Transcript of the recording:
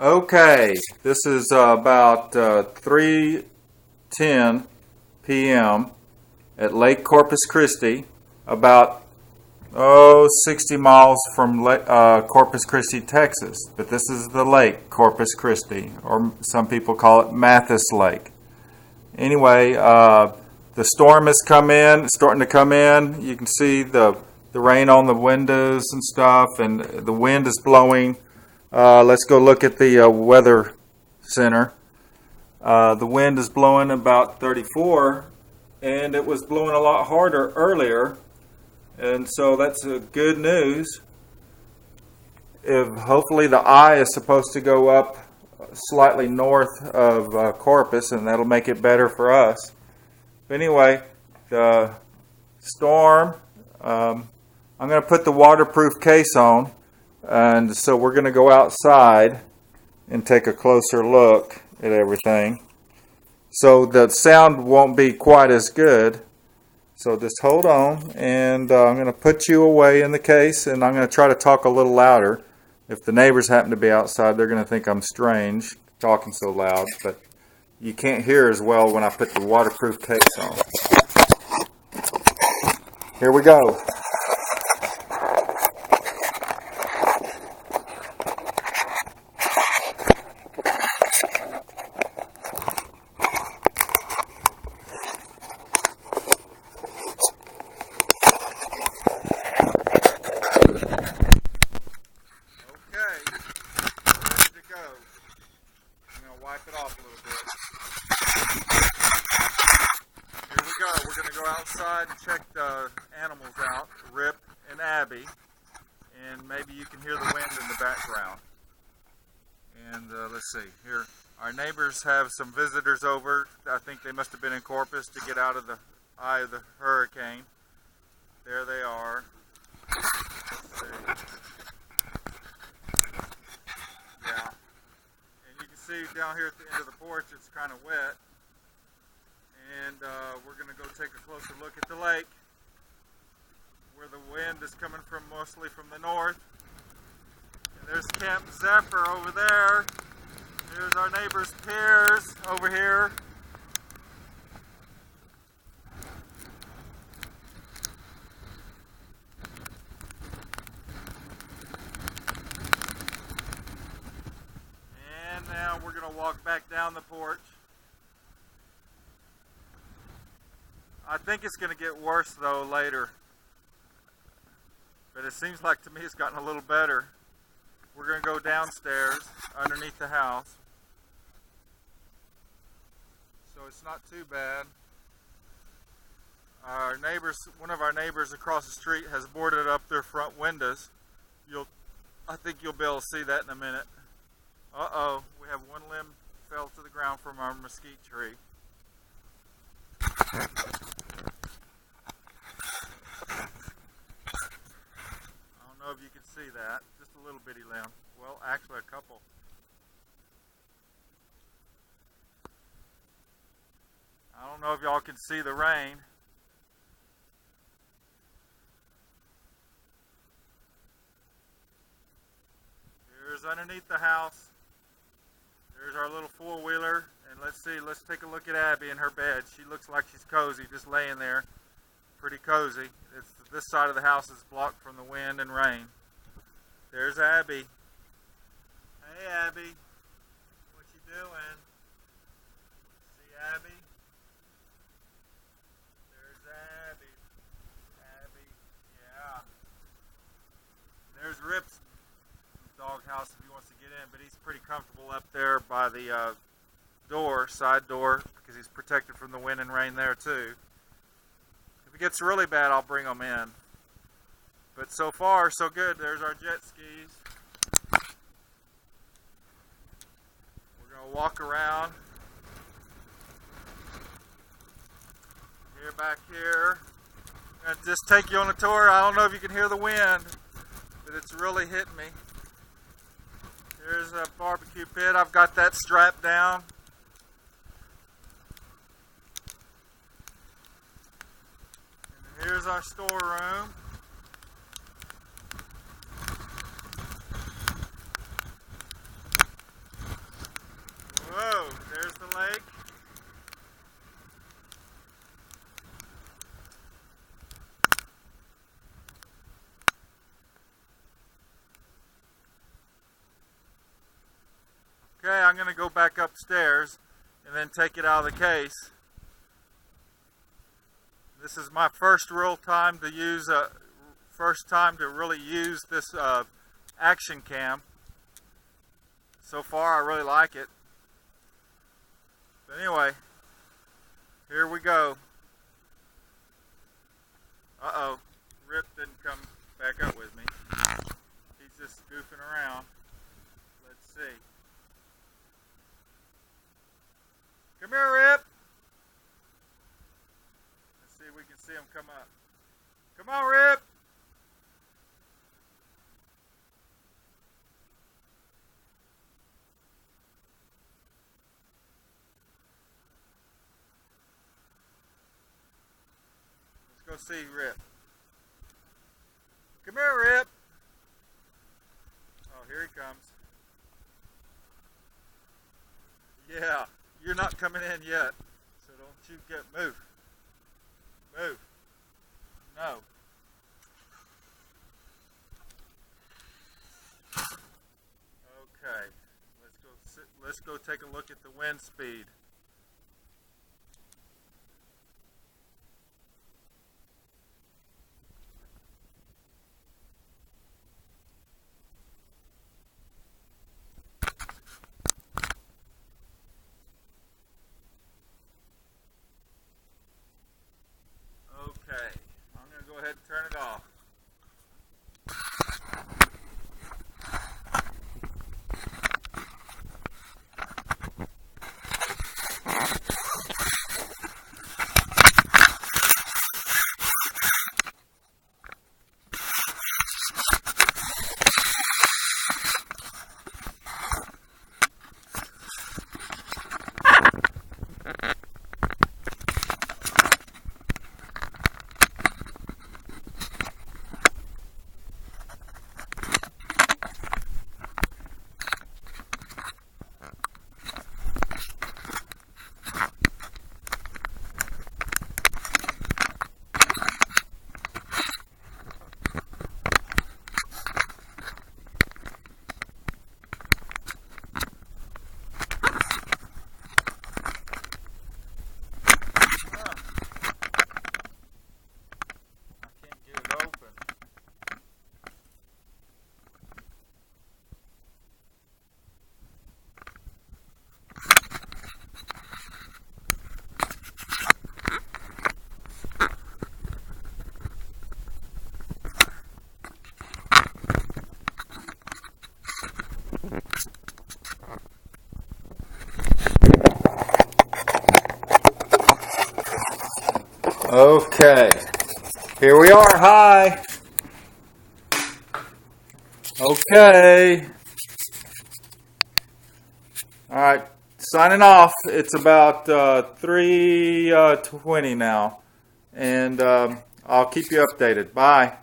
Okay, this is about 3:10 p.m. at Lake Corpus Christi, about 60 miles from Corpus Christi, Texas. But this is the lake, Corpus Christi, or some people call it Mathis Lake. Anyway, the storm has come in, it's starting to come in. You can see the rain on the windows and stuff, and the wind is blowing. Let's go look at the weather center. The wind is blowing about 34, and it was blowing a lot harder earlier, and so that's good news. Hopefully the eye is supposed to go up slightly north of Corpus, and that'll make it better for us. But anyway, the storm, I'm going to put the waterproof case on. And so we're going to go outside and take a closer look at everything. So the sound won't be quite as good. So just hold on, and I'm going to put you away in the case, and I'm going to try to talk a little louder. If the neighbors happen to be outside, they're going to think I'm strange talking so loud, but you can't hear as well when I put the waterproof case on. Here we go. Wipe it off a little bit. Here we go. We're going to go outside and check the animals out, Rip and Abby, and maybe you can hear the wind in the background. And let's see here. Our neighbors have some visitors over. I think they must have been in Corpus to get out of the eye of the hurricane. There they are. Let's see. Yeah. See down here at the end of the porch, it's kind of wet, and we're going to go take a closer look at the lake, where the wind is coming from, mostly from the north. And there's Camp Zephyr over there. There's our neighbor's Piers over here. Now we're going to walk back down the porch. I think it's going to get worse though later, but it seems like to me it's gotten a little better. We're going to go downstairs underneath the house, so it's not too bad. Our neighbors, one of our neighbors across the street has boarded up their front windows. I think you'll be able to see that in a minute. Uh-oh, we have one limb fell to the ground from our mesquite tree. I don't know if you can see that. Just a little bitty limb. Well, actually a couple. I don't know if y'all can see the rain. Here's underneath the house. There's our little four-wheeler, and let's take a look at Abby in her bed. She looks like she's cozy, just laying there, pretty cozy. This side of the house is blocked from the wind and rain. There's Abby. Hey Abby, what you doing? See Abby? There's Abby. Abby, yeah. There's Rip's doghouse if he wants to get in, but he's pretty comfortable up there by the side door, because he's protected from the wind and rain there too. If it gets really bad, I'll bring him in. But so far, so good. There's our jet skis. We're going to walk around. Here, back here. I'm going to just take you on a tour. I don't know if you can hear the wind, but it's really hitting me. Here's a barbecue pit. I've got that strapped down. And here's our storeroom. Okay, I'm going to go back upstairs and then take it out of the case. This is my first real time to use really use this action cam. So far I really like it. But anyway, here we go. Uh-oh, Rip didn't come back up with me. He's just goofing around. Let's see. Come here, Rip. Let's see if we can see him come up. Come on, Rip. Let's go see Rip. Come here, Rip. Oh, here he comes. Yeah, you're not coming in yet, so don't you move. Move. No. Okay, let's go take a look at the wind speed. Okay, I'm going to go ahead and turn it off. Okay, here we are. Hi. Okay. All right, signing off. It's about 3:20 now, and I'll keep you updated. Bye.